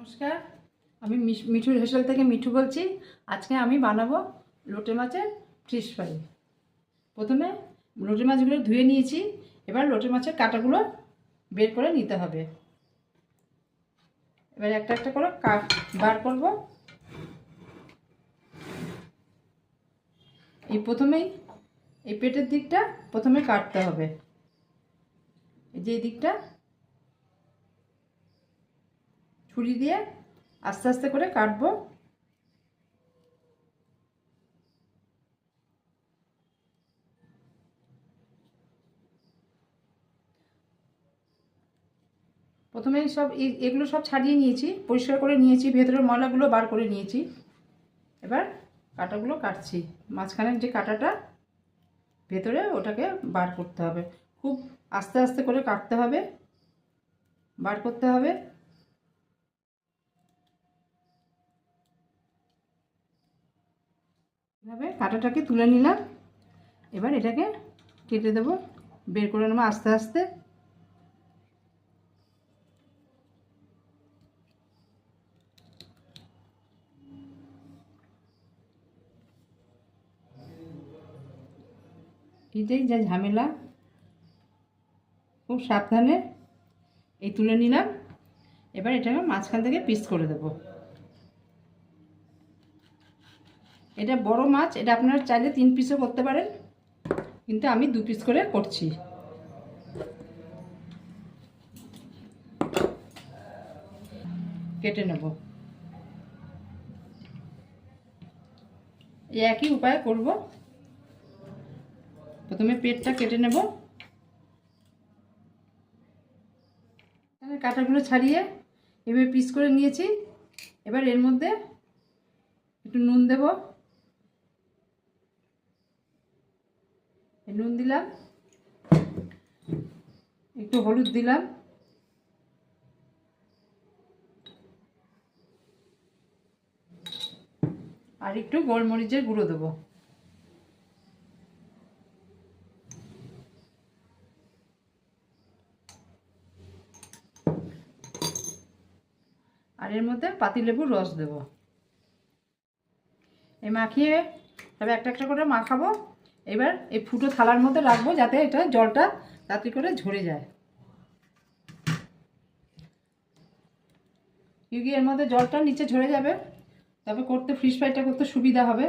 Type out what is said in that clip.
নমস্কার, আমি মিঠুর হেসেল থেকে মিঠু বলছি। আজকে আমি বানাবো লোটে মাছের ফিশ ফ্রাই। প্রথমে লোটে মাছগুলো ধুয়ে নিয়েছি। এবার লোটে মাছের কাঁটাগুলো বের করে নিতে হবে। এবার একটা একটা করে বার করব। প্রথমেই এই পেটের দিকটা প্রথমে কাটতে হবে। এই যে দিকটা ছুরি দিয়ে আস্তে আস্তে করে কাটবো। প্রথমে এগুলো সব ছাড়িয়ে নিয়েছি, পরিষ্কার করে নিয়েছি, ভেতরের ময়লাগুলো বার করে নিয়েছি। এবার কাঁটাগুলো কাটছি। মাঝখানের যে কাঁটাটা ভেতরে, ওটাকে বার করতে হবে। খুব আস্তে আস্তে করে কাটতে হবে, বার করতে হবে। এভাবে কাঁটাটাকে তুলে নিলাম। এবার এটাকে কেটে দেবো, বের করে নেবো আস্তে আস্তে। এটাই যা ঝামেলা, খুব সাবধানে এই তুলে নিলাম। এবার এটাকে মাঝখান থেকে পিস করে দেবো। এটা বড় মাছ, এটা আপনারা চাইলে 3 পিসও করতে পারেন, কিন্তু আমি 2 পিস করে করছি। কেটে নেব, এই একই উপায়ে করব। প্রথমে পেটটা কেটে নেব। কাঁটাগুলো ছাড়িয়ে এভাবে পিস করে নিয়েছি। এবার এর মধ্যে একটু নুন দেব। নুন দিলাম, একটু হলুদ দিলাম, আর একটু গোলমরিচের গুঁড়ো দেবো। আর এর মধ্যে পাতিলেবুর রস দেব। এই মাখিয়ে তবে একটা একটা করে মাখাবো। এবার এই ফুটো থালার মধ্যে রাখবো, যাতে এটা জলটা তাড়াতাড়ি করে ঝরে যায়। এর মধ্যে জলটা নিচে ঝরে যাবে, তবে ফিশ ফ্রাইটা করতে সুবিধা হবে।